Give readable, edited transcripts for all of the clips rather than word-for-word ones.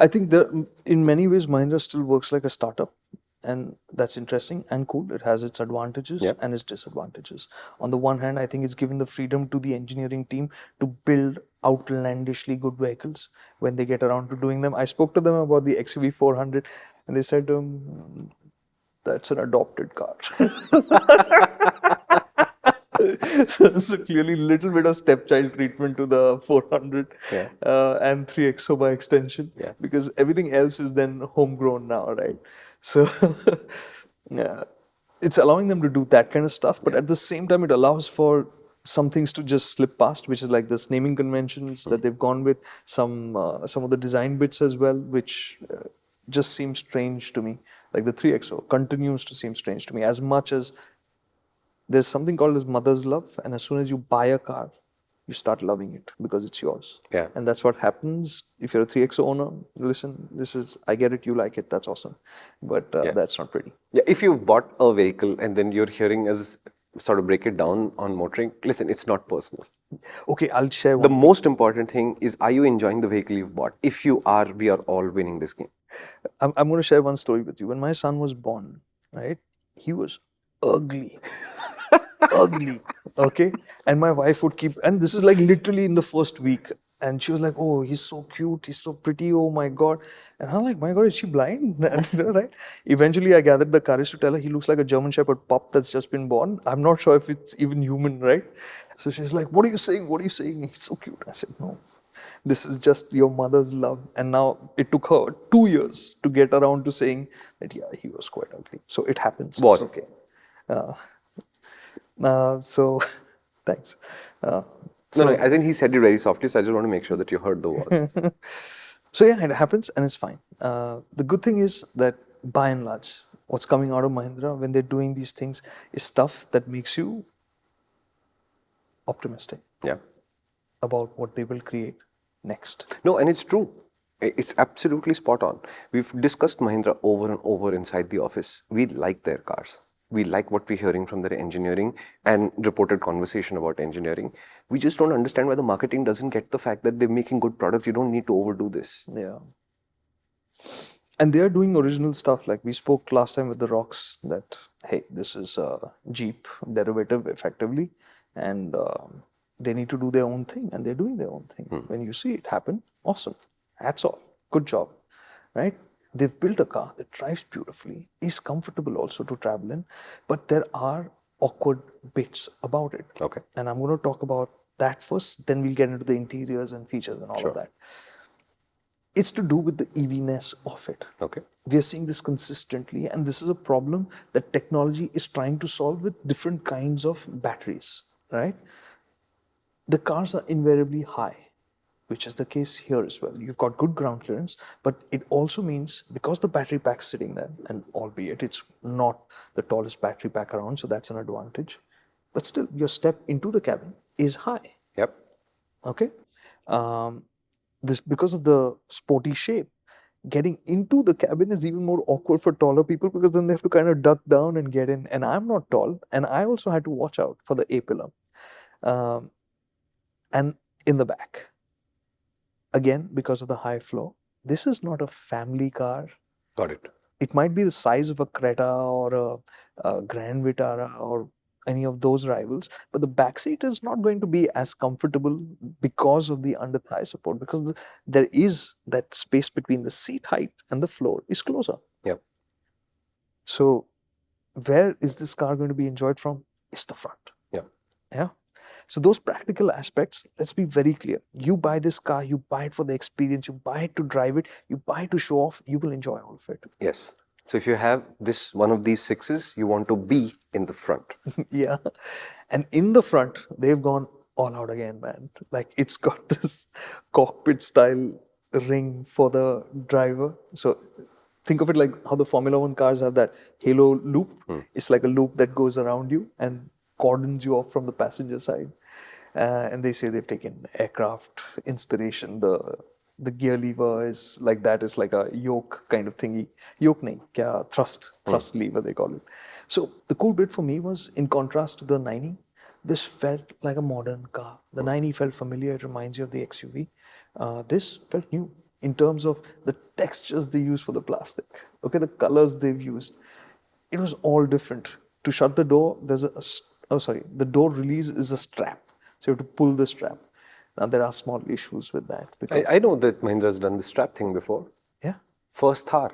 I think in many ways, Mahindra still works like a startup. And that's interesting and cool. It has its advantages Yep. and its disadvantages. On the one hand, I think it's given the freedom to the engineering team to build outlandishly good vehicles when they get around to doing them. I spoke to them about the XUV 400 and they said, that's an adopted car. So clearly, little bit of stepchild treatment to the 400 Yeah. and 3XO by extension, Yeah. because everything else is then homegrown now, right? So yeah, it's allowing them to do that kind of stuff, but at the same time, it allows for some things to just slip past, which is like this naming conventions that they've gone with, some of the design bits as well, which just seem strange to me. Like the 3XO continues to seem strange to me, as much as there's something called as mother's love, and as soon as you buy a car, you start loving it because it's yours. Yeah. And that's what happens if you're a 3XO owner. Listen, I get it, you like it, that's awesome. But Yeah. that's not pretty. Yeah, if you've bought a vehicle and then you're hearing us sort of break it down on motoring, listen, it's not personal. Okay, I'll share The one. most important thing is, are you enjoying the vehicle you've bought? If you are, we are all winning this game. I'm going to share one story with you. When my son was born, right, he was ugly. Ugly. Okay. And my wife would keep, and this is like literally in the first week. And she was like, oh, he's so cute. He's so pretty. Oh my God. And I'm like, my God, is she blind? And, right? Eventually, I gathered the courage to tell her he looks like a German Shepherd pup that's just been born. I'm not sure if it's even human, right? So she's like, what are you saying? What are you saying? He's so cute. I said, no. This is just your mother's love. And now it took her 2 years to get around to saying that, yeah, he was quite ugly. So it happens. Was. It's okay. So, thanks. No, as in he said it very softly, so I just want to make sure that you heard the was. So yeah, it happens and it's fine. The good thing is that by and large, what's coming out of Mahindra when they're doing these things is stuff that makes you optimistic Yeah. about what they will create next. No, and it's true. It's absolutely spot on. We've discussed Mahindra over and over inside the office. We like their cars. We like what we're hearing from their engineering and reported conversation about engineering. We just don't understand why the marketing doesn't get the fact that they're making good products. You don't need to overdo this. Yeah. And they're doing original stuff. Like we spoke last time with the Rocks that, hey, this is a Jeep derivative effectively. And they need to do their own thing. And they're doing their own thing. When you see it happen, awesome. Hats off. Good job. Right? They've built a car that drives beautifully, is comfortable also to travel in, but there are awkward bits about it. Okay. And I'm going to talk about that first, then we'll get into the interiors and features and all of that. It's to do with the EV-ness of it. Okay. We are seeing this consistently, and this is a problem that technology is trying to solve with different kinds of batteries, right? The cars are invariably high, which is the case here as well. You've got good ground clearance, but it also means because the battery pack's sitting there, and albeit it's not the tallest battery pack around, so that's an advantage, but still your step into the cabin is high. Yep. Okay? This because of the sporty shape, getting into the cabin is even more awkward for taller people because then they have to kind of duck down and get in. And I'm not tall, and I also had to watch out for the A-pillar. And in the back, again, because of the high floor, this is not a family car. Got it. It might be the size of a Creta or a Grand Vitara or any of those rivals, but the back seat is not going to be as comfortable because of the under thigh support, because there is that space between the seat height and the floor is closer. Yep. So where is this car going to be enjoyed from? It's the front. Yeah. Yeah. So those practical aspects, let's be very clear. You buy this car, you buy it for the experience, you buy it to drive it, you buy it to show off, you will enjoy all of it. Yes. So if you have one of these sixes, you want to be in the front. Yeah. And in the front, they've gone all out again, man. Like it's got this cockpit style ring for the driver. So think of it like how the Formula One cars have that halo loop. It's like a loop that goes around you and cordons you off from the passenger side. And they say they've taken aircraft inspiration. The gear lever is like that. It's like a yoke kind of thingy. Yoke nahi, kya thrust lever they call it. So the cool bit for me was, in contrast to the 9e, this felt like a modern car. The 9e felt familiar. It reminds you of the XUV. This felt new. in terms of the textures they use for the plastic, okay, the colors they've used. It was all different. To shut the door, the door release is a strap. So you have to pull the strap. Now there are small issues with that because I know that Mahindra's done the strap thing before. yeah, First Thar.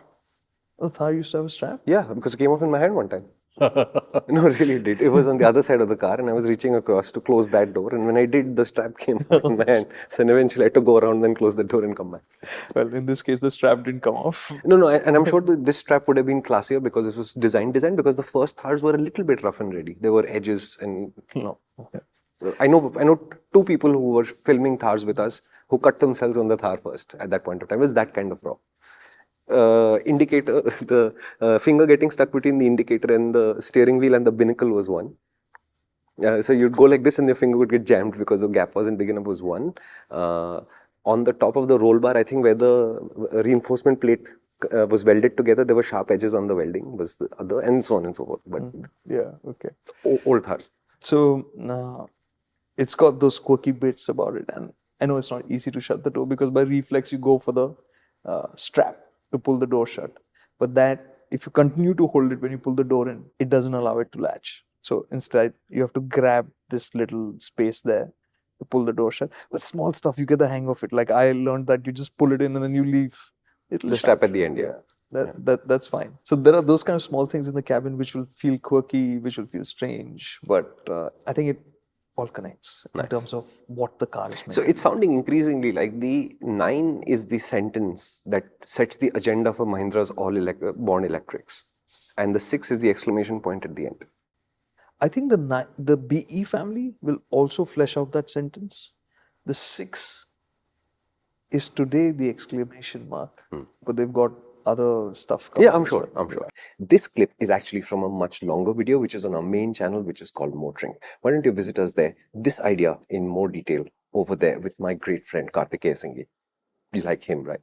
the Thar used to have a strap. Yeah, because it came off in my hand one time. No, really it did. It was on the other side of the car and I was reaching across to close that door. And when I did, the strap came off in my hand. So eventually I had to go around and close the door and come back. Well, in this case, the strap didn't come off. No, and I'm sure that this strap would have been classier because this was design because the first Thars were a little bit rough and ready. There were edges and No. I know two people who were filming Thars with us who cut themselves on the Thar first at that point of time. It was that kind of raw. Indicator, the finger getting stuck between the indicator and the steering wheel and the binnacle was one. So you'd go like this and your finger would get jammed because the gap wasn't big enough was one. On the top of the roll bar, I think where the reinforcement plate was welded together, there were sharp edges on the welding was the other, and so on and so forth. But Yeah, okay. old Thars. So it's got those quirky bits about it, and I know it's not easy to shut the door because by reflex you go for the strap to pull the door shut. But that, if you continue to hold it when you pull the door in, it doesn't allow it to latch. So instead, you have to grab this little space there to pull the door shut. But small stuff, you get the hang of it. Like I learned that you just pull it in and then you leave. It'll The strap at the end, yeah. That's fine. So there are those kind of small things in the cabin which will feel quirky, which will feel strange, but I think it all connects in terms of what the car is meant. So it's sounding increasingly like the 9 is the sentence that sets the agenda for Mahindra's born electrics, and the 6 is the exclamation point at the end. I think the BE family will also flesh out that sentence. The 6 is today the exclamation mark, but they've got other stuff coming. Yeah, I'm sure. This clip is actually from a much longer video, which is on our main channel, which is called MotorInc. Why don't you visit us there? This idea in more detail over there with my great friend Karthikeya Singhi. You like him, right?